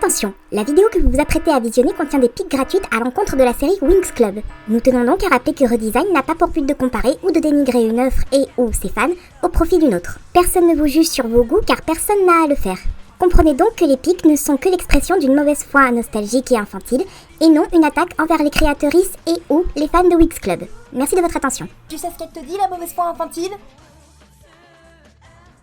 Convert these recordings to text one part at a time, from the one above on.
Attention, la vidéo que vous vous apprêtez à visionner contient des piques gratuites à l'encontre de la série Winx Club. Nous tenons donc à rappeler que Redesign n'a pas pour but de comparer ou de dénigrer une œuvre et ou ses fans au profit d'une autre. Personne ne vous juge sur vos goûts car personne n'a à le faire. Comprenez donc que les piques ne sont que l'expression d'une mauvaise foi nostalgique et infantile, et non une attaque envers les créatrices et ou les fans de Winx Club. Merci de votre attention. Tu sais ce qu'elle te dit, la mauvaise foi infantile ?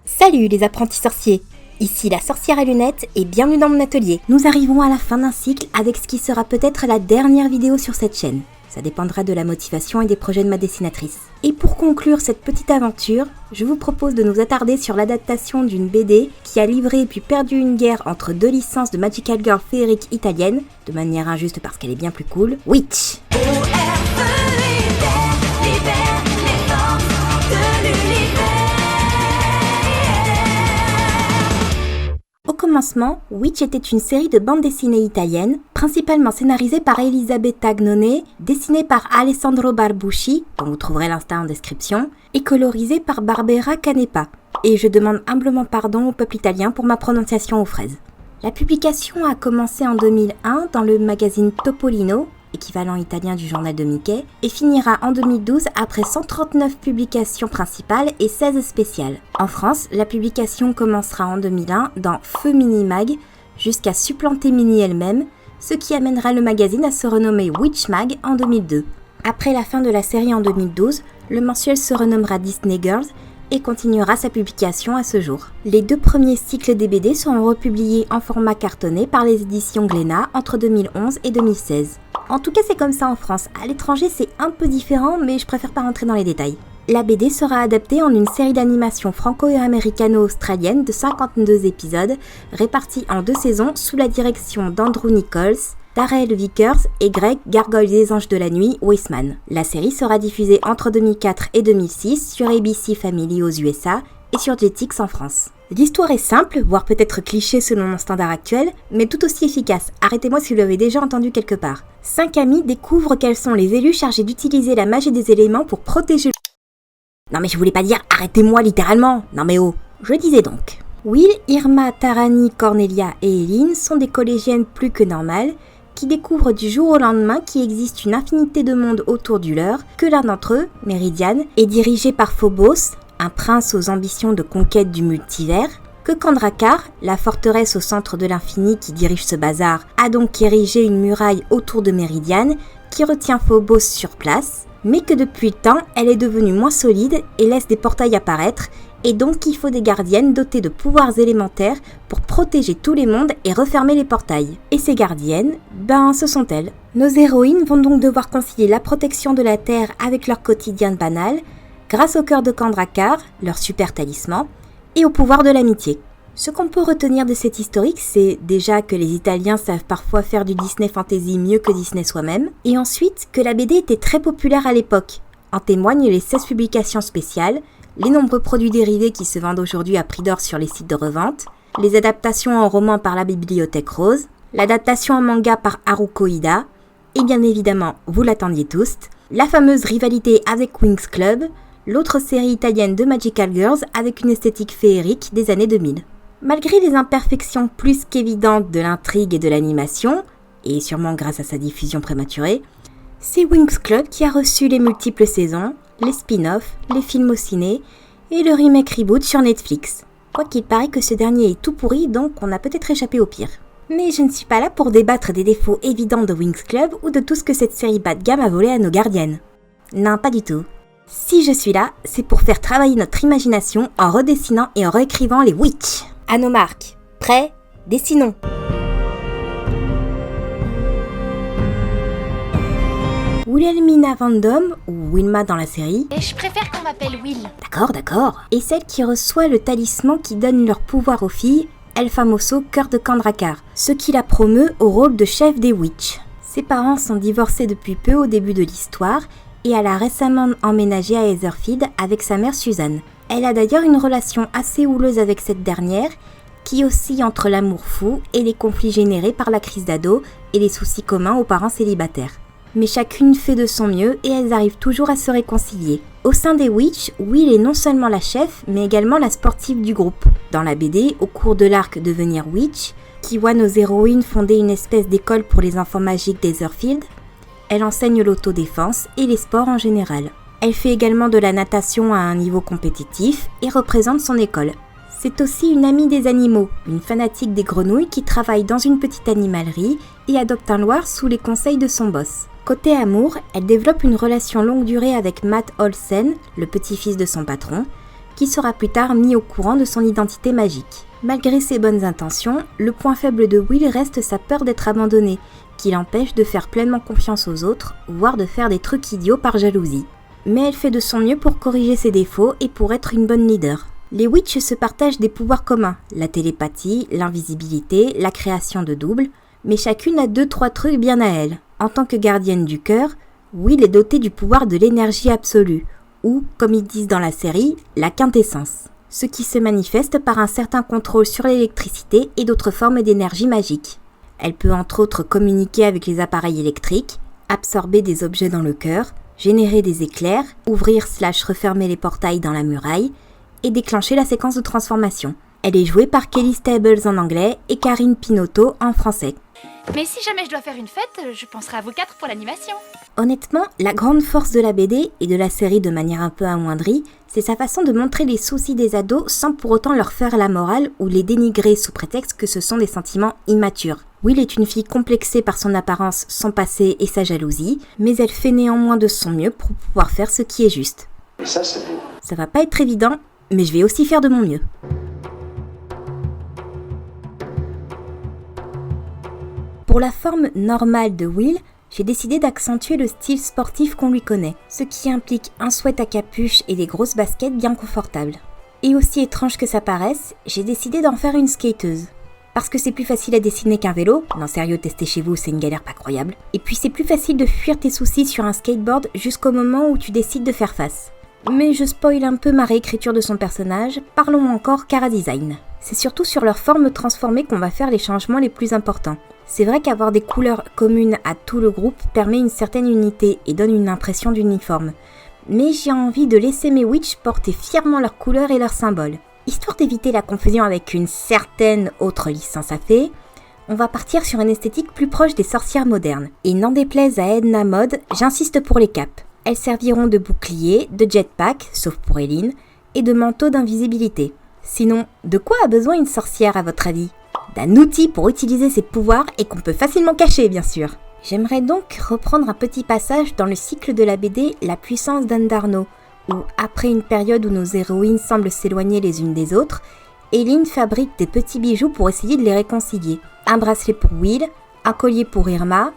Salut les apprentis sorciers, ici la sorcière à lunettes et bienvenue dans mon atelier. Nous arrivons à la fin d'un cycle avec ce qui sera peut-être la dernière vidéo sur cette chaîne. Ça dépendra de la motivation et des projets de ma dessinatrice. Et pour conclure cette petite aventure, je vous propose de nous attarder sur l'adaptation d'une BD qui a livré puis perdu une guerre entre deux licences de Magical Girl féerique italienne, de manière injuste parce qu'elle est bien plus cool, Witch. Au commencement, Witch était une série de bandes dessinées italiennes, principalement scénarisée par Elisabetta Gnone, dessinée par Alessandro Barbucci, dont vous trouverez l'insta en description, et colorisée par Barbera Canepa. Et je demande humblement pardon au peuple italien pour ma prononciation aux fraises. La publication a commencé en 2001 dans le magazine Topolino, équivalent italien du journal de Mickey, et finira en 2012 après 139 publications principales et 16 spéciales. En France, la publication commencera en 2001 dans Feu Mini Mag, jusqu'à supplanter Mini elle-même, ce qui amènera le magazine à se renommer Witch Mag en 2002. Après la fin de la série en 2012, le mensuel se renommera Disney Girls et continuera sa publication à ce jour. Les deux premiers cycles des BD seront republiés en format cartonné par les éditions Glénat entre 2011 et 2016. En tout cas, c'est comme ça en France. À l'étranger, c'est un peu différent, mais je préfère pas rentrer dans les détails. La BD sera adaptée en une série d'animation franco-américano-australienne de 52 épisodes, répartis en 2 saisons sous la direction d'Andrew Nichols, Darrell Vickers et Greg Gargoyle des Anges de la Nuit Weissman. La série sera diffusée entre 2004 et 2006 sur ABC Family aux USA et sur Jetix en France. L'histoire est simple, voire peut-être cliché selon mon standard actuel, mais tout aussi efficace. Arrêtez-moi si vous l'avez déjà entendu quelque part. 5 amis découvrent quels sont les élus chargés d'utiliser la magie des éléments pour protéger... Non mais je voulais pas dire arrêtez-moi littéralement. Non mais oh. Je disais donc. Will, Irma, Tarani, Cornelia et Eileen sont des collégiennes plus que normales qui découvrent du jour au lendemain qu'il existe une infinité de mondes autour du leur, que l'un d'entre eux, Meridian, est dirigé par Phobos, un prince aux ambitions de conquête du multivers, que Kandrakar, la forteresse au centre de l'infini qui dirige ce bazar, a donc érigé une muraille autour de Meridian qui retient Phobos sur place, mais que depuis le temps, elle est devenue moins solide et laisse des portails apparaître, et donc il faut des gardiennes dotées de pouvoirs élémentaires pour protéger tous les mondes et refermer les portails. Et ces gardiennes, ce sont elles. Nos héroïnes vont donc devoir concilier la protection de la Terre avec leur quotidien banal, grâce au cœur de Kandrakar, leur super talisman, et au pouvoir de l'amitié. Ce qu'on peut retenir de cet historique, c'est déjà que les Italiens savent parfois faire du Disney Fantasy mieux que Disney soi-même, et ensuite que la BD était très populaire à l'époque. En témoignent les 16 publications spéciales, les nombreux produits dérivés qui se vendent aujourd'hui à prix d'or sur les sites de revente, les adaptations en roman par la Bibliothèque Rose, l'adaptation en manga par Haruko Ida, et bien évidemment, vous l'attendiez tous, la fameuse rivalité avec Winx Club, l'autre série italienne de Magical Girls avec une esthétique féerique des années 2000. Malgré les imperfections plus qu'évidentes de l'intrigue et de l'animation, et sûrement grâce à sa diffusion prématurée, c'est Winx Club qui a reçu les multiples saisons, les spin-offs, les films au ciné et le remake reboot sur Netflix. Quoiqu'il paraît que ce dernier est tout pourri, donc on a peut-être échappé au pire. Mais je ne suis pas là pour débattre des défauts évidents de Winx Club ou de tout ce que cette série bas de gamme a volé à nos gardiennes. Non, pas du tout. Si je suis là, c'est pour faire travailler notre imagination en redessinant et en réécrivant les Witch. À nos marques. Prêts ? Dessinons. Wilhelmina Vandom, ou Wilma dans la série, Et je préfère qu'on m'appelle Will. D'accord, est celle qui reçoit le talisman qui donne leur pouvoir aux filles, El Famoso Cœur de Kandrakar, ce qui la promeut au rôle de chef des Witch. Ses parents sont divorcés depuis peu au début de l'histoire, et elle a récemment emménagé à Etherfield avec sa mère Suzanne. Elle a d'ailleurs une relation assez houleuse avec cette dernière, qui oscille entre l'amour fou et les conflits générés par la crise d'ado et les soucis communs aux parents célibataires. Mais chacune fait de son mieux et elles arrivent toujours à se réconcilier. Au sein des Witch, Will est non seulement la chef, mais également la sportive du groupe. Dans la BD, au cours de l'arc Devenir Witch, qui voit nos héroïnes fonder une espèce d'école pour les enfants magiques d'Etherfield. Elle enseigne l'autodéfense et les sports en général. Elle fait également de la natation à un niveau compétitif et représente son école. C'est aussi une amie des animaux, une fanatique des grenouilles qui travaille dans une petite animalerie et adopte un loir sous les conseils de son boss. Côté amour, elle développe une relation longue durée avec Matt Olsen, le petit-fils de son patron, qui sera plus tard mis au courant de son identité magique. Malgré ses bonnes intentions, le point faible de Will reste sa peur d'être abandonné, qui l'empêche de faire pleinement confiance aux autres, voire de faire des trucs idiots par jalousie. Mais elle fait de son mieux pour corriger ses défauts et pour être une bonne leader. Les witches se partagent des pouvoirs communs, la télépathie, l'invisibilité, la création de doubles, mais chacune a 2-3 trucs bien à elle. En tant que gardienne du cœur, Will est dotée du pouvoir de l'énergie absolue, ou, comme ils disent dans la série, la quintessence, ce qui se manifeste par un certain contrôle sur l'électricité et d'autres formes d'énergie magique. Elle peut entre autres communiquer avec les appareils électriques, absorber des objets dans le cœur, générer des éclairs, ouvrir/refermer les portails dans la muraille, et déclencher la séquence de transformation. Elle est jouée par Kelly Stables en anglais et Karine Pinotto en français. Mais si jamais je dois faire une fête, je penserai à vous 4 pour l'animation. Honnêtement, la grande force de la BD et de la série de manière un peu amoindrie, c'est sa façon de montrer les soucis des ados sans pour autant leur faire la morale ou les dénigrer sous prétexte que ce sont des sentiments immatures. Will est une fille complexée par son apparence, son passé et sa jalousie, mais elle fait néanmoins de son mieux pour pouvoir faire ce qui est juste. Et ça, c'est beau. Ça va pas être évident, mais je vais aussi faire de mon mieux. Pour la forme normale de Will, j'ai décidé d'accentuer le style sportif qu'on lui connaît, ce qui implique un sweat à capuche et des grosses baskets bien confortables. Et aussi étrange que ça paraisse, j'ai décidé d'en faire une skateuse. Parce que c'est plus facile à dessiner qu'un vélo, non sérieux, tester chez vous c'est une galère pas croyable. Et puis c'est plus facile de fuir tes soucis sur un skateboard jusqu'au moment où tu décides de faire face. Mais je spoil un peu ma réécriture de son personnage, parlons encore Chara Design. C'est surtout sur leur forme transformée qu'on va faire les changements les plus importants. C'est vrai qu'avoir des couleurs communes à tout le groupe permet une certaine unité et donne une impression d'uniforme. Mais j'ai envie de laisser mes witches porter fièrement leurs couleurs et leurs symboles. Histoire d'éviter la confusion avec une certaine autre licence à fées, on va partir sur une esthétique plus proche des sorcières modernes. Et n'en déplaise à Edna Mode, j'insiste pour les capes. Elles serviront de bouclier, de jetpack, sauf pour Eileen, et de manteau d'invisibilité. Sinon, de quoi a besoin une sorcière à votre avis ? D'un outil pour utiliser ses pouvoirs et qu'on peut facilement cacher, bien sûr. J'aimerais donc reprendre un petit passage dans le cycle de la BD La puissance d'Andarno, où, après une période où nos héroïnes semblent s'éloigner les unes des autres, Eileen fabrique des petits bijoux pour essayer de les réconcilier. Un bracelet pour Will, un collier pour Irma,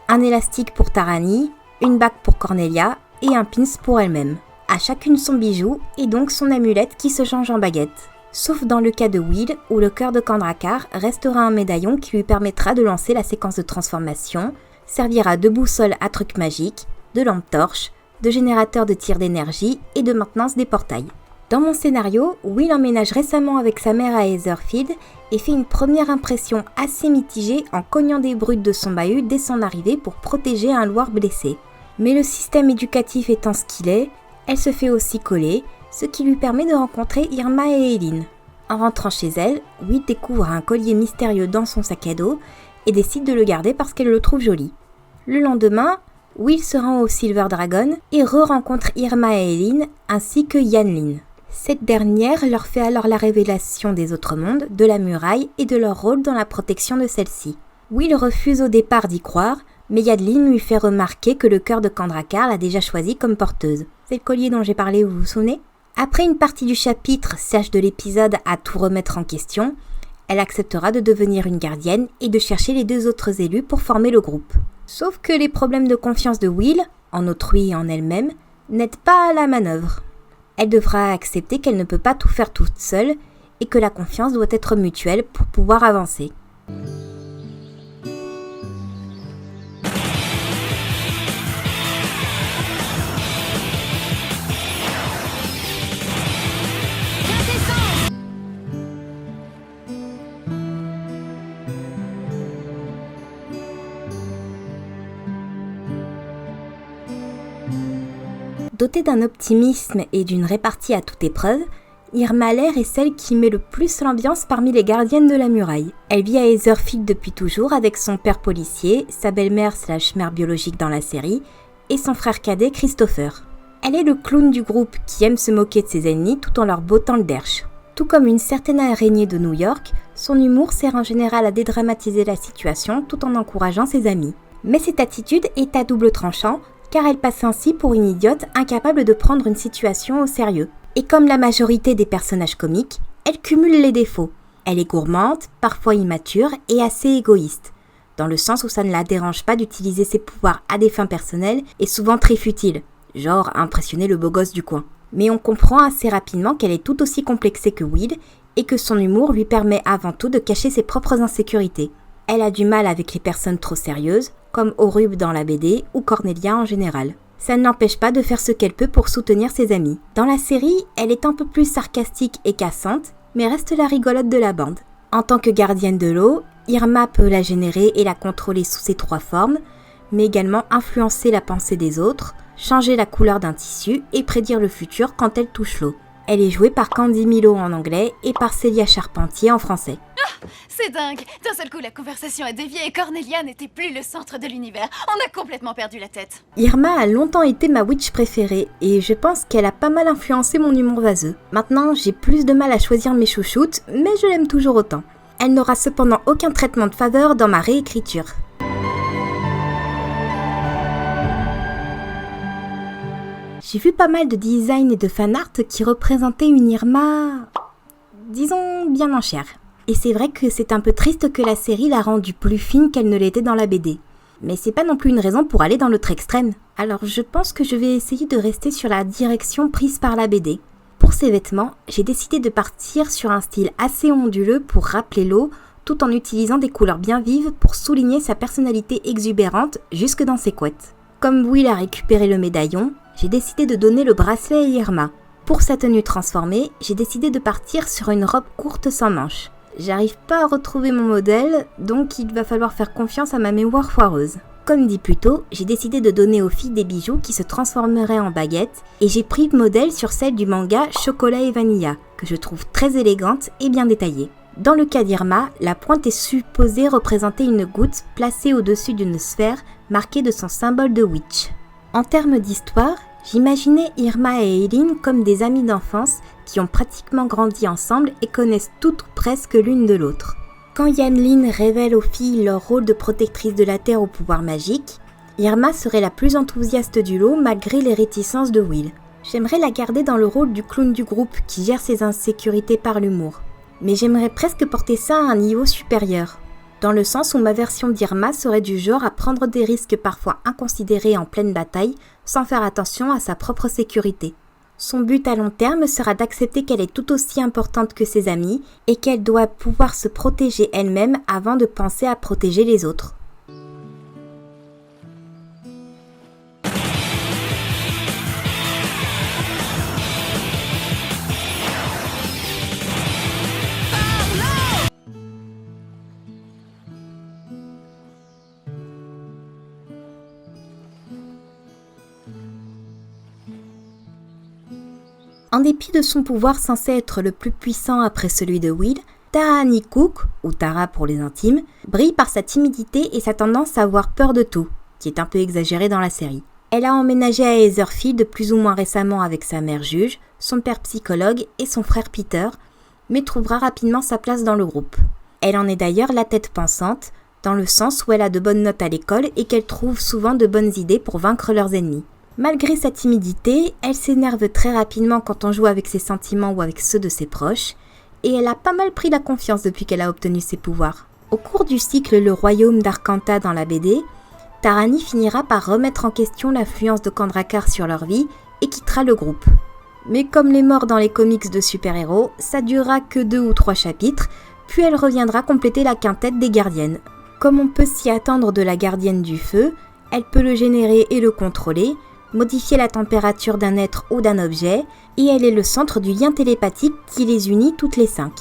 un élastique pour Tarani, une bague pour Cornelia et un pins pour elle-même. À chacune son bijou et donc son amulette qui se change en baguette. Sauf dans le cas de Will, où le cœur de Kandrakar restera un médaillon qui lui permettra de lancer la séquence de transformation, servira de boussole à trucs magiques, de lampe torche, de générateur de tir d'énergie et de maintenance des portails. Dans mon scénario, Will emménage récemment avec sa mère à Etherfield et fait une première impression assez mitigée en cognant des brutes de son bahut dès son arrivée pour protéger un Loir blessé. Mais le système éducatif étant ce qu'il est, elle se fait aussi coller, ce qui lui permet de rencontrer Irma et Eileen. En rentrant chez elle, Will découvre un collier mystérieux dans son sac à dos et décide de le garder parce qu'elle le trouve joli. Le lendemain, Will se rend au Silver Dragon et re-rencontre Irma et Eileen ainsi que Yanlin. Cette dernière leur fait alors la révélation des autres mondes, de la muraille et de leur rôle dans la protection de celle-ci. Will refuse au départ d'y croire, mais Yanlin lui fait remarquer que le cœur de Kandrakar l'a déjà choisi comme porteuse. C'est le collier dont j'ai parlé, vous vous souvenez ? Après une partie du chapitre sage de l'épisode à tout remettre en question, elle acceptera de devenir une gardienne et de chercher les 2 autres élus pour former le groupe. Sauf que les problèmes de confiance de Will, en autrui et en elle-même, n'aident pas à la manœuvre. Elle devra accepter qu'elle ne peut pas tout faire toute seule et que la confiance doit être mutuelle pour pouvoir avancer. Dotée d'un optimisme et d'une répartie à toute épreuve, Irma Lair est celle qui met le plus l'ambiance parmi les gardiennes de la muraille. Elle vit à Heatherfield depuis toujours avec son père policier, sa belle-mère / mère biologique dans la série, et son frère cadet Christopher. Elle est le clown du groupe qui aime se moquer de ses ennemis tout en leur bottant le derche. Tout comme une certaine araignée de New York, son humour sert en général à dédramatiser la situation tout en encourageant ses amis. Mais cette attitude est à double tranchant, car elle passe ainsi pour une idiote incapable de prendre une situation au sérieux. Et comme la majorité des personnages comiques, elle cumule les défauts. Elle est gourmande, parfois immature et assez égoïste, dans le sens où ça ne la dérange pas d'utiliser ses pouvoirs à des fins personnelles et souvent très futiles, genre impressionner le beau gosse du coin. Mais on comprend assez rapidement qu'elle est tout aussi complexée que Will et que son humour lui permet avant tout de cacher ses propres insécurités. Elle a du mal avec les personnes trop sérieuses, comme Horub dans la BD ou Cornelia en général. Ça ne l'empêche pas de faire ce qu'elle peut pour soutenir ses amis. Dans la série, elle est un peu plus sarcastique et cassante, mais reste la rigolote de la bande. En tant que gardienne de l'eau, Irma peut la générer et la contrôler sous ses 3 formes, mais également influencer la pensée des autres, changer la couleur d'un tissu et prédire le futur quand elle touche l'eau. Elle est jouée par Candy Milo en anglais et par Célia Charpentier en français. Ah, c'est dingue. D'un seul coup, la conversation a dévié et Cornelia n'était plus le centre de l'univers. On a complètement perdu la tête. Irma a longtemps été ma witch préférée et je pense qu'elle a pas mal influencé mon humour vaseux. Maintenant, j'ai plus de mal à choisir mes chouchoutes, mais je l'aime toujours autant. Elle n'aura cependant aucun traitement de faveur dans ma réécriture. J'ai vu pas mal de designs et de fanart qui représentaient une Irma, disons, bien en chair. Et c'est vrai que c'est un peu triste que la série l'a rendue plus fine qu'elle ne l'était dans la BD. Mais c'est pas non plus une raison pour aller dans l'autre extrême. Alors je pense que je vais essayer de rester sur la direction prise par la BD. Pour ses vêtements, j'ai décidé de partir sur un style assez onduleux pour rappeler l'eau, tout en utilisant des couleurs bien vives pour souligner sa personnalité exubérante jusque dans ses couettes. Comme Will a récupéré le médaillon, j'ai décidé de donner le bracelet à Irma. Pour sa tenue transformée, j'ai décidé de partir sur une robe courte sans manches. J'arrive pas à retrouver mon modèle, donc il va falloir faire confiance à ma mémoire foireuse. Comme dit plus tôt, j'ai décidé de donner aux filles des bijoux qui se transformeraient en baguettes, et j'ai pris le modèle sur celle du manga Chocolat et Vanilla, que je trouve très élégante et bien détaillée. Dans le cas d'Irma, la pointe est supposée représenter une goutte placée au-dessus d'une sphère marquée de son symbole de witch. En termes d'histoire, j'imaginais Irma et Eileen comme des amies d'enfance qui ont pratiquement grandi ensemble et connaissent toutes ou presque l'une de l'autre. Quand Yanlin révèle aux filles leur rôle de protectrice de la Terre au pouvoir magique, Irma serait la plus enthousiaste du lot malgré les réticences de Will. J'aimerais la garder dans le rôle du clown du groupe qui gère ses insécurités par l'humour. Mais j'aimerais presque porter ça à un niveau supérieur, dans le sens où ma version d'Irma serait du genre à prendre des risques parfois inconsidérés en pleine bataille sans faire attention à sa propre sécurité. Son but à long terme sera d'accepter qu'elle est tout aussi importante que ses amis et qu'elle doit pouvoir se protéger elle-même avant de penser à protéger les autres. En dépit de son pouvoir censé être le plus puissant après celui de Will, Tahani Cook, ou Tara pour les intimes, brille par sa timidité et sa tendance à avoir peur de tout, qui est un peu exagérée dans la série. Elle a emménagé à Heatherfield plus ou moins récemment avec sa mère juge, son père psychologue et son frère Peter, mais trouvera rapidement sa place dans le groupe. Elle en est d'ailleurs la tête pensante, dans le sens où elle a de bonnes notes à l'école et qu'elle trouve souvent de bonnes idées pour vaincre leurs ennemis. Malgré sa timidité, elle s'énerve très rapidement quand on joue avec ses sentiments ou avec ceux de ses proches, et elle a pas mal pris la confiance depuis qu'elle a obtenu ses pouvoirs. Au cours du cycle Le Royaume d'Arcanta dans la BD, Tarani finira par remettre en question l'influence de Kandrakar sur leur vie et quittera le groupe. Mais comme les morts dans les comics de super-héros, ça durera que 2 ou 3 chapitres, puis elle reviendra compléter la quintette des gardiennes. Comme on peut s'y attendre de la gardienne du feu, elle peut le générer et le contrôler, modifier la température d'un être ou d'un objet, et elle est le centre du lien télépathique qui les unit toutes les 5.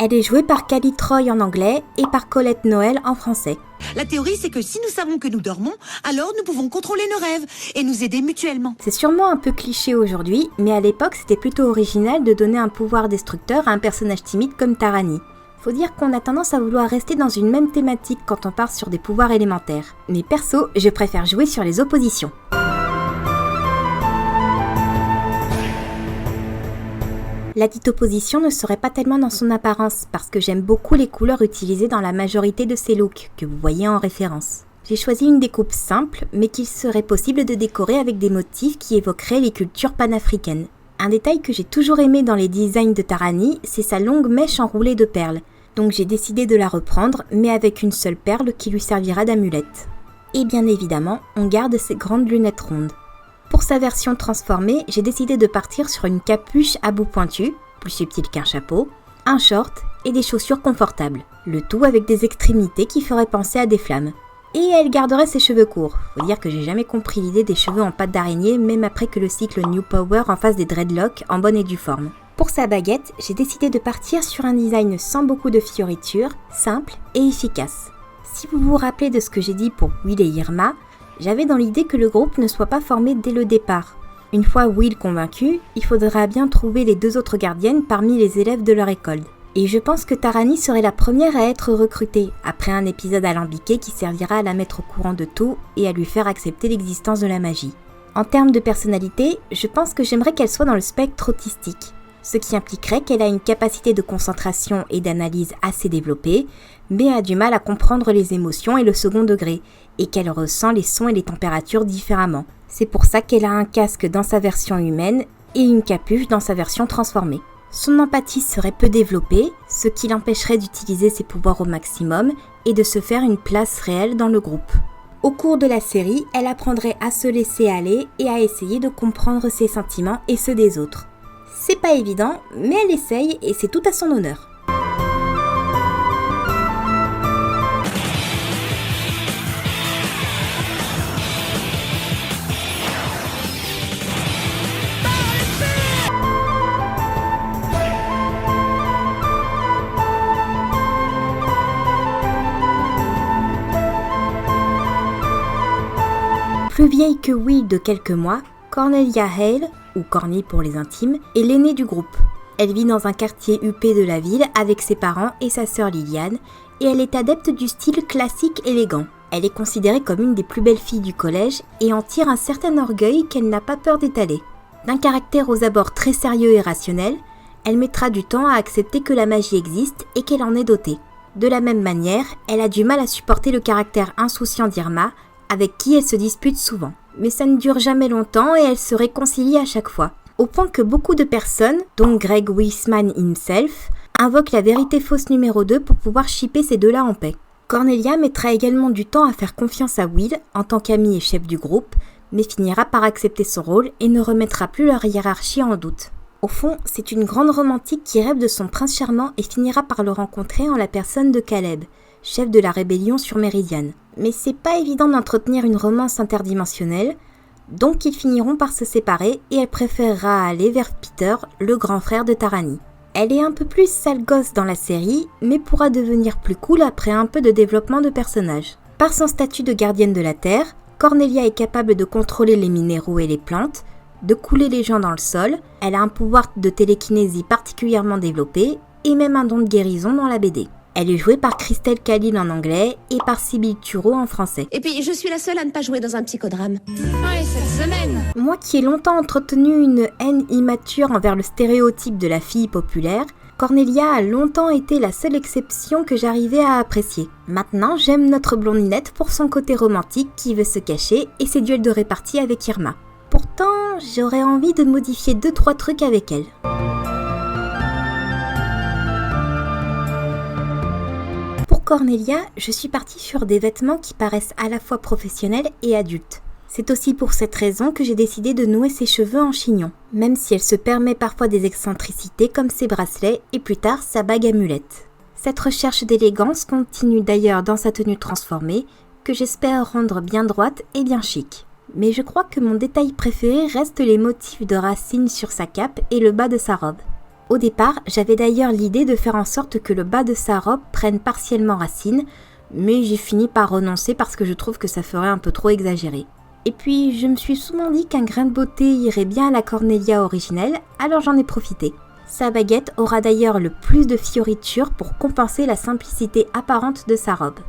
Elle est jouée par Kelly Troy en anglais et par Colette Noël en français. La théorie, c'est que si nous savons que nous dormons, alors nous pouvons contrôler nos rêves et nous aider mutuellement. C'est sûrement un peu cliché aujourd'hui, mais à l'époque, c'était plutôt original de donner un pouvoir destructeur à un personnage timide comme Tarani. Faut dire qu'on a tendance à vouloir rester dans une même thématique quand on part sur des pouvoirs élémentaires. Mais perso, je préfère jouer sur les oppositions. La dite opposition ne serait pas tellement dans son apparence, parce que j'aime beaucoup les couleurs utilisées dans la majorité de ces looks, que vous voyez en référence. J'ai choisi une découpe simple, mais qu'il serait possible de décorer avec des motifs qui évoqueraient les cultures panafricaines. Un détail que j'ai toujours aimé dans les designs de Tarani, c'est sa longue mèche enroulée de perles. Donc j'ai décidé de la reprendre, mais avec une seule perle qui lui servira d'amulette. Et bien évidemment, on garde ses grandes lunettes rondes. Pour sa version transformée, j'ai décidé de partir sur une capuche à bout pointu, plus subtile qu'un chapeau, un short et des chaussures confortables. Le tout avec des extrémités qui feraient penser à des flammes. Et elle garderait ses cheveux courts. Faut dire que j'ai jamais compris l'idée des cheveux en pâte d'araignée, même après que le cycle New Power en fasse des dreadlocks en bonne et due forme. Pour sa baguette, j'ai décidé de partir sur un design sans beaucoup de fioritures, simple et efficace. Si vous vous rappelez de ce que j'ai dit pour Will et Irma, j'avais dans l'idée que le groupe ne soit pas formé dès le départ. Une fois Will convaincu, il faudra bien trouver les 2 autres gardiennes parmi les élèves de leur école. Et je pense que Tarani serait la première à être recrutée, après un épisode alambiqué qui servira à la mettre au courant de tout et à lui faire accepter l'existence de la magie. En termes de personnalité, je pense que j'aimerais qu'elle soit dans le spectre autistique, ce qui impliquerait qu'elle a une capacité de concentration et d'analyse assez développée, mais a du mal à comprendre les émotions et le second degré, et qu'elle ressent les sons et les températures différemment. C'est pour ça qu'elle a un casque dans sa version humaine et une capuche dans sa version transformée. Son empathie serait peu développée, ce qui l'empêcherait d'utiliser ses pouvoirs au maximum et de se faire une place réelle dans le groupe. Au cours de la série, elle apprendrait à se laisser aller et à essayer de comprendre ses sentiments et ceux des autres. C'est pas évident, mais elle essaye et c'est tout à son honneur. Plus vieille que Will de quelques mois, Cornelia Hale, ou Corny pour les intimes, est l'aînée du groupe. Elle vit dans un quartier huppé de la ville avec ses parents et sa sœur Liliane, et elle est adepte du style classique élégant. Elle est considérée comme une des plus belles filles du collège et en tire un certain orgueil qu'elle n'a pas peur d'étaler. D'un caractère aux abords très sérieux et rationnel, elle mettra du temps à accepter que la magie existe et qu'elle en est dotée. De la même manière, elle a du mal à supporter le caractère insouciant d'Irma, avec qui elle se dispute souvent. Mais ça ne dure jamais longtemps et elle se réconcilie à chaque fois. Au point que beaucoup de personnes, dont Greg Weisman himself, invoquent la vérité fausse numéro 2 pour pouvoir shipper ces deux-là en paix. Cornelia mettra également du temps à faire confiance à Will en tant qu'ami et chef du groupe, mais finira par accepter son rôle et ne remettra plus leur hiérarchie en doute. Au fond, c'est une grande romantique qui rêve de son prince charmant et finira par le rencontrer en la personne de Caleb, chef de la rébellion sur Meridian. Mais c'est pas évident d'entretenir une romance interdimensionnelle, donc ils finiront par se séparer et elle préférera aller vers Peter, le grand frère de Tarani. Elle est un peu plus sale gosse dans la série, mais pourra devenir plus cool après un peu de développement de personnage. Par son statut de gardienne de la Terre, Cornelia est capable de contrôler les minéraux et les plantes, de couler les gens dans le sol, elle a un pouvoir de télékinésie particulièrement développé et même un don de guérison dans la BD. Elle est jouée par Christelle Khalil en anglais et par Sybille Tureau en français. Et puis, je suis la seule à ne pas jouer dans un psychodrame. Ouais, cette semaine. Moi qui ai longtemps entretenu une haine immature envers le stéréotype de la fille populaire, Cornelia a longtemps été la seule exception que j'arrivais à apprécier. Maintenant, j'aime notre blondinette pour son côté romantique qui veut se cacher et ses duels de répartie avec Irma. Pourtant, j'aurais envie de modifier 2-3 trucs avec elle. Pour Cornelia, je suis partie sur des vêtements qui paraissent à la fois professionnels et adultes. C'est aussi pour cette raison que j'ai décidé de nouer ses cheveux en chignon, même si elle se permet parfois des excentricités comme ses bracelets et plus tard sa bague amulette. Cette recherche d'élégance continue d'ailleurs dans sa tenue transformée, que j'espère rendre bien droite et bien chic. Mais je crois que mon détail préféré reste les motifs de racines sur sa cape et le bas de sa robe. Au départ, j'avais d'ailleurs l'idée de faire en sorte que le bas de sa robe prenne partiellement racine, mais j'ai fini par renoncer parce que je trouve que ça ferait un peu trop exagéré. Et puis, je me suis souvent dit qu'un grain de beauté irait bien à la Cornelia originelle, alors j'en ai profité. Sa baguette aura d'ailleurs le plus de fioritures pour compenser la simplicité apparente de sa robe.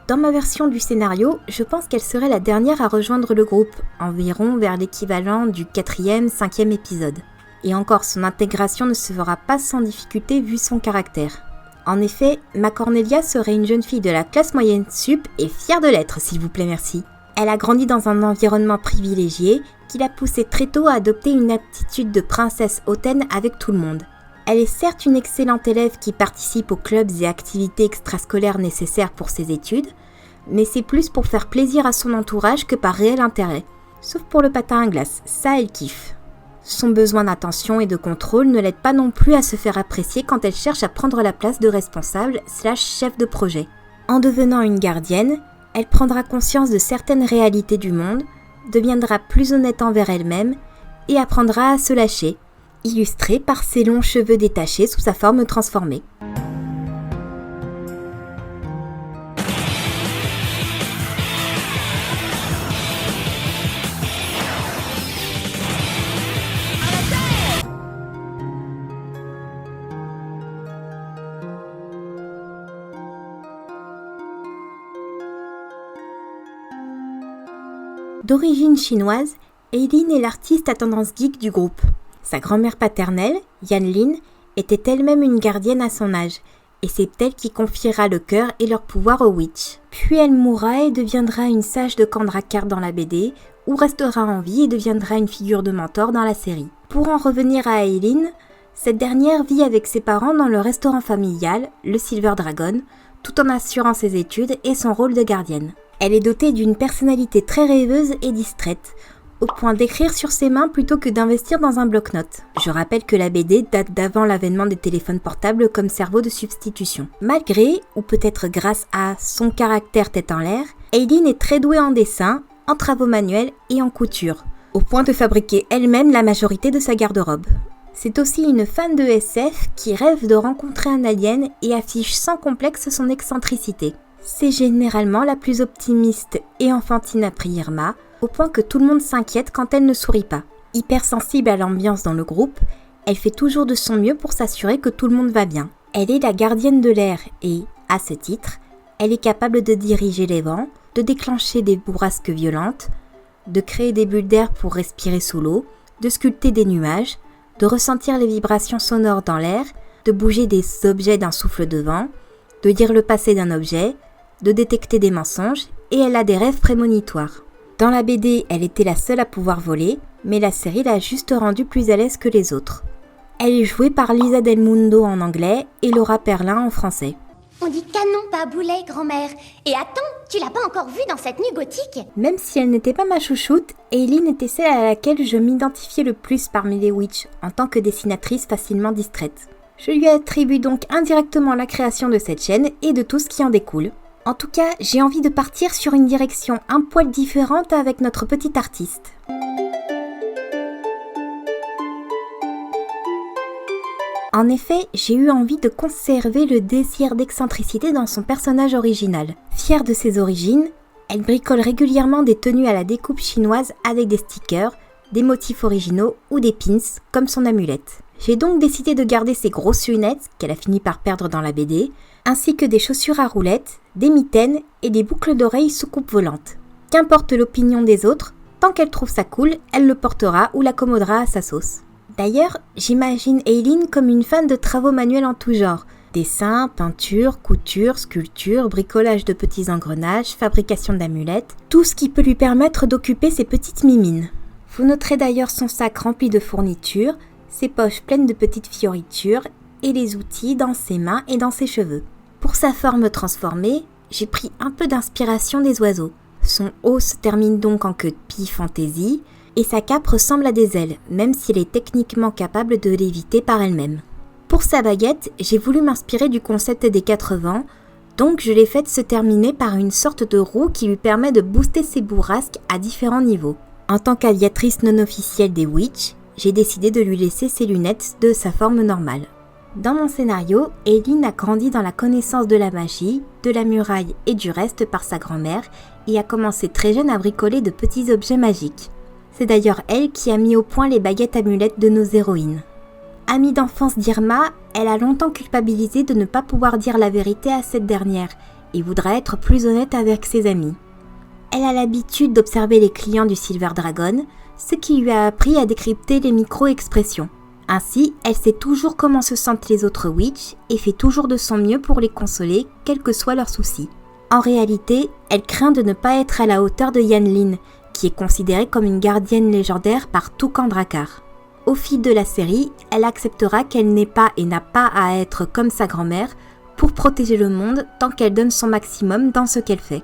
Dans ma version du scénario, je pense qu'elle serait la dernière à rejoindre le groupe, environ vers l'équivalent du 4e, 5e épisode. Et encore, son intégration ne se fera pas sans difficulté vu son caractère. En effet, ma Cornelia serait une jeune fille de la classe moyenne sup et fière de l'être, s'il vous plaît, merci. Elle a grandi dans un environnement privilégié qui l'a poussée très tôt à adopter une attitude de princesse hautaine avec tout le monde. Elle est certes une excellente élève qui participe aux clubs et activités extrascolaires nécessaires pour ses études, mais c'est plus pour faire plaisir à son entourage que par réel intérêt. Sauf pour le patin à glace, ça elle kiffe. Son besoin d'attention et de contrôle ne l'aide pas non plus à se faire apprécier quand elle cherche à prendre la place de responsable / chef de projet. En devenant une gardienne, elle prendra conscience de certaines réalités du monde, deviendra plus honnête envers elle-même et apprendra à se lâcher, illustrée par ses longs cheveux détachés sous sa forme transformée. D'origine chinoise, Eileen est l'artiste à tendance geek du groupe. Sa grand-mère paternelle, Yan-Lin, était elle-même une gardienne à son âge, et c'est elle qui confiera le cœur et leur pouvoir aux witch. Puis elle mourra et deviendra une sage de Kandrakar dans la BD, ou restera en vie et deviendra une figure de mentor dans la série. Pour en revenir à Eileen, cette dernière vit avec ses parents dans le restaurant familial, le Silver Dragon, tout en assurant ses études et son rôle de gardienne. Elle est dotée d'une personnalité très rêveuse et distraite, au point d'écrire sur ses mains plutôt que d'investir dans un bloc-notes. Je rappelle que la BD date d'avant l'avènement des téléphones portables comme cerveau de substitution. Malgré, ou peut-être grâce à, son caractère tête en l'air, Eileen est très douée en dessin, en travaux manuels et en couture, au point de fabriquer elle-même la majorité de sa garde-robe. C'est aussi une fan de SF qui rêve de rencontrer un alien et affiche sans complexe son excentricité. C'est généralement la plus optimiste et enfantine après Irma, au point que tout le monde s'inquiète quand elle ne sourit pas. Hypersensible à l'ambiance dans le groupe, elle fait toujours de son mieux pour s'assurer que tout le monde va bien. Elle est la gardienne de l'air et, à ce titre, elle est capable de diriger les vents, de déclencher des bourrasques violentes, de créer des bulles d'air pour respirer sous l'eau, de sculpter des nuages, de ressentir les vibrations sonores dans l'air, de bouger des objets d'un souffle de vent, de lire le passé d'un objet, de détecter des mensonges, et elle a des rêves prémonitoires. Dans la BD, elle était la seule à pouvoir voler, mais la série l'a juste rendue plus à l'aise que les autres. Elle est jouée par Lisa Del Mundo en anglais et Laura Perlin en français. On dit canon, pas boulet, grand-mère. Et attends, tu l'as pas encore vue dans cette tenue gothique? Même si elle n'était pas ma chouchoute, Eileen était celle à laquelle je m'identifiais le plus parmi les witches, en tant que dessinatrice facilement distraite. Je lui attribue donc indirectement la création de cette chaîne et de tout ce qui en découle. En tout cas, j'ai envie de partir sur une direction un poil différente avec notre petite artiste. En effet, j'ai eu envie de conserver le désir d'excentricité dans son personnage original. Fière de ses origines, elle bricole régulièrement des tenues à la découpe chinoise avec des stickers, des motifs originaux ou des pins, comme son amulette. J'ai donc décidé de garder ses grosses lunettes, qu'elle a fini par perdre dans la BD, ainsi que des chaussures à roulettes, des mitaines et des boucles d'oreilles sous coupe volante. Qu'importe l'opinion des autres, tant qu'elle trouve ça cool, elle le portera ou l'accommodera à sa sauce. D'ailleurs, j'imagine Eileen comme une fan de travaux manuels en tout genre. Dessin, peinture, couture, sculpture, bricolage de petits engrenages, fabrication d'amulettes, tout ce qui peut lui permettre d'occuper ses petites mimines. Vous noterez d'ailleurs son sac rempli de fournitures, ses poches pleines de petites fioritures et les outils dans ses mains et dans ses cheveux. Pour sa forme transformée, j'ai pris un peu d'inspiration des oiseaux. Son haut se termine donc en queue de pie fantaisie et sa cape ressemble à des ailes, même si elle est techniquement capable de léviter par elle-même. Pour sa baguette, j'ai voulu m'inspirer du concept des 4 vents, donc je l'ai faite se terminer par une sorte de roue qui lui permet de booster ses bourrasques à différents niveaux. En tant qu'aviatrice non officielle des Witch, j'ai décidé de lui laisser ses lunettes de sa forme normale. Dans mon scénario, Eileen a grandi dans la connaissance de la magie, de la muraille et du reste par sa grand-mère et a commencé très jeune à bricoler de petits objets magiques. C'est d'ailleurs elle qui a mis au point les baguettes amulettes de nos héroïnes. Amie d'enfance d'Irma, elle a longtemps culpabilisé de ne pas pouvoir dire la vérité à cette dernière et voudra être plus honnête avec ses amis. Elle a l'habitude d'observer les clients du Silver Dragon, ce qui lui a appris à décrypter les micro-expressions. Ainsi, elle sait toujours comment se sentent les autres witches et fait toujours de son mieux pour les consoler, quels que soient leurs soucis. En réalité, elle craint de ne pas être à la hauteur de Yanlin, qui est considérée comme une gardienne légendaire par tout camp Drakkar. Au fil de la série, elle acceptera qu'elle n'est pas et n'a pas à être comme sa grand-mère pour protéger le monde tant qu'elle donne son maximum dans ce qu'elle fait.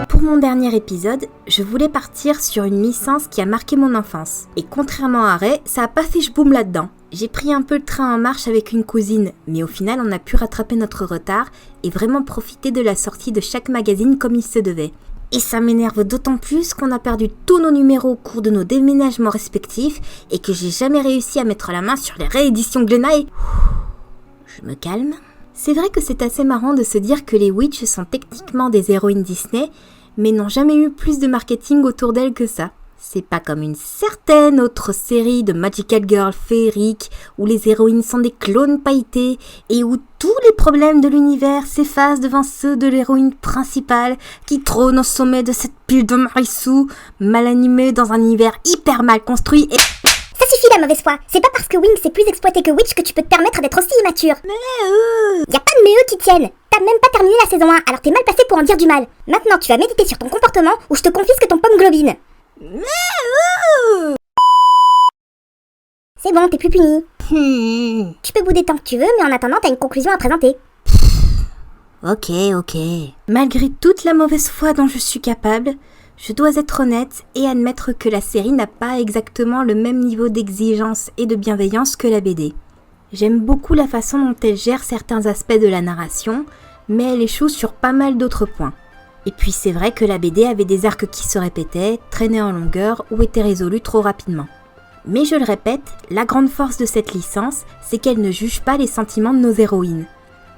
Pour mon dernier épisode, je voulais partir sur une licence qui a marqué mon enfance. Et contrairement à Ray, ça a pas fait ch'boum là-dedans. J'ai pris un peu le train en marche avec une cousine, mais au final on a pu rattraper notre retard et vraiment profiter de la sortie de chaque magazine comme il se devait. Et ça m'énerve d'autant plus qu'on a perdu tous nos numéros au cours de nos déménagements respectifs et que j'ai jamais réussi à mettre la main sur les rééditions Gleneye. Je me calme. C'est vrai que c'est assez marrant de se dire que les witches sont techniquement des héroïnes Disney, mais n'ont jamais eu plus de marketing autour d'elles que ça. C'est pas comme une certaine autre série de Magical Girl féerique où les héroïnes sont des clones pailletés et où tous les problèmes de l'univers s'effacent devant ceux de l'héroïne principale qui trône au sommet de cette pile de Marissou, mal animée dans un univers hyper mal construit et... Ça suffit la mauvaise foi. C'est pas parce que Wings est plus exploité que Witch que tu peux te permettre d'être aussi immature. Y a pas de qui tiennent. T'as même pas terminé la saison 1, alors t'es mal passé pour en dire du mal. Maintenant tu vas méditer sur ton comportement ou je te confisque ton pomme globine. C'est bon, t'es plus puni. Tu peux bouder tant que tu veux, mais en attendant t'as une conclusion à présenter. Ok. Malgré toute la mauvaise foi dont je suis capable, je dois être honnête et admettre que la série n'a pas exactement le même niveau d'exigence et de bienveillance que la BD. J'aime beaucoup la façon dont elle gère certains aspects de la narration, mais elle échoue sur pas mal d'autres points. Et puis c'est vrai que la BD avait des arcs qui se répétaient, traînaient en longueur ou étaient résolus trop rapidement. Mais je le répète, la grande force de cette licence, c'est qu'elle ne juge pas les sentiments de nos héroïnes.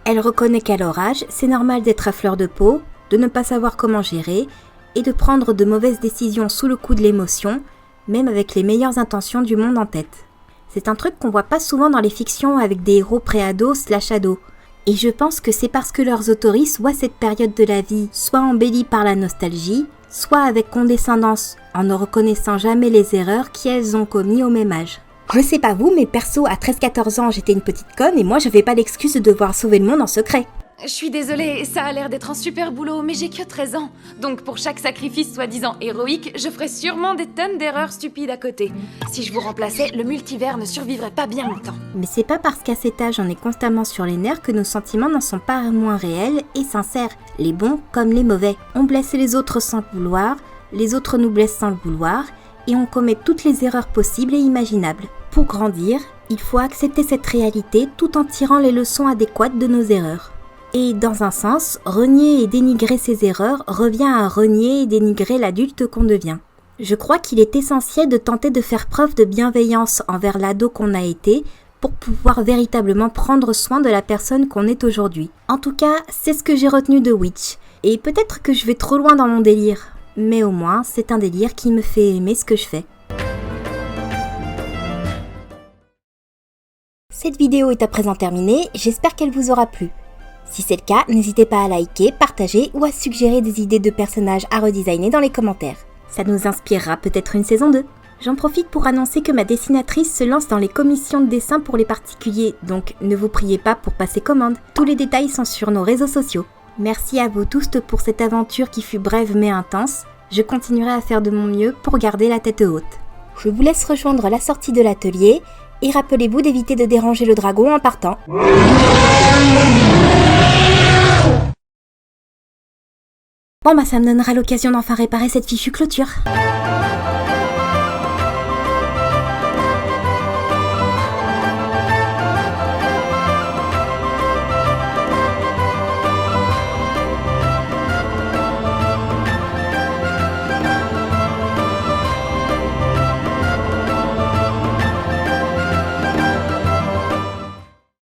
Elle reconnaît qu'à leur âge, c'est normal d'être à fleur de peau, de ne pas savoir comment gérer, et de prendre de mauvaises décisions sous le coup de l'émotion, même avec les meilleures intentions du monde en tête. C'est un truc qu'on voit pas souvent dans les fictions avec des héros pré-ados/ados. Et je pense que c'est parce que leurs autoristes voient cette période de la vie soit embellie par la nostalgie, soit avec condescendance, en ne reconnaissant jamais les erreurs qu'elles ont commises au même âge. Je sais pas vous, mais perso, à 13-14 ans, j'étais une petite conne et moi j'avais pas l'excuse de devoir sauver le monde en secret. Je suis désolée, ça a l'air d'être un super boulot, mais j'ai que 13 ans. Donc pour chaque sacrifice soi-disant héroïque, je ferais sûrement des tonnes d'erreurs stupides à côté. Si je vous remplaçais, le multivers ne survivrait pas bien longtemps. Mais c'est pas parce qu'à cet âge on est constamment sur les nerfs que nos sentiments n'en sont pas moins réels et sincères. Les bons comme les mauvais. On blesse les autres sans le vouloir, les autres nous blessent sans le vouloir, et on commet toutes les erreurs possibles et imaginables. Pour grandir, il faut accepter cette réalité tout en tirant les leçons adéquates de nos erreurs. Et dans un sens, renier et dénigrer ses erreurs revient à renier et dénigrer l'adulte qu'on devient. Je crois qu'il est essentiel de tenter de faire preuve de bienveillance envers l'ado qu'on a été pour pouvoir véritablement prendre soin de la personne qu'on est aujourd'hui. En tout cas, c'est ce que j'ai retenu de Witch. Et peut-être que je vais trop loin dans mon délire, mais au moins c'est un délire qui me fait aimer ce que je fais. Cette vidéo est à présent terminée, j'espère qu'elle vous aura plu. Si c'est le cas, n'hésitez pas à liker, partager ou à suggérer des idées de personnages à redesigner dans les commentaires. Ça nous inspirera peut-être une saison 2. J'en profite pour annoncer que ma dessinatrice se lance dans les commissions de dessin pour les particuliers, donc ne vous priez pas pour passer commande. Tous les détails sont sur nos réseaux sociaux. Merci à vous tous pour cette aventure qui fut brève mais intense. Je continuerai à faire de mon mieux pour garder la tête haute. Je vous laisse rejoindre la sortie de l'atelier Et rappelez-vous d'éviter de déranger le dragon en partant. Bon bah ça me donnera l'occasion d'enfin réparer cette fichue clôture.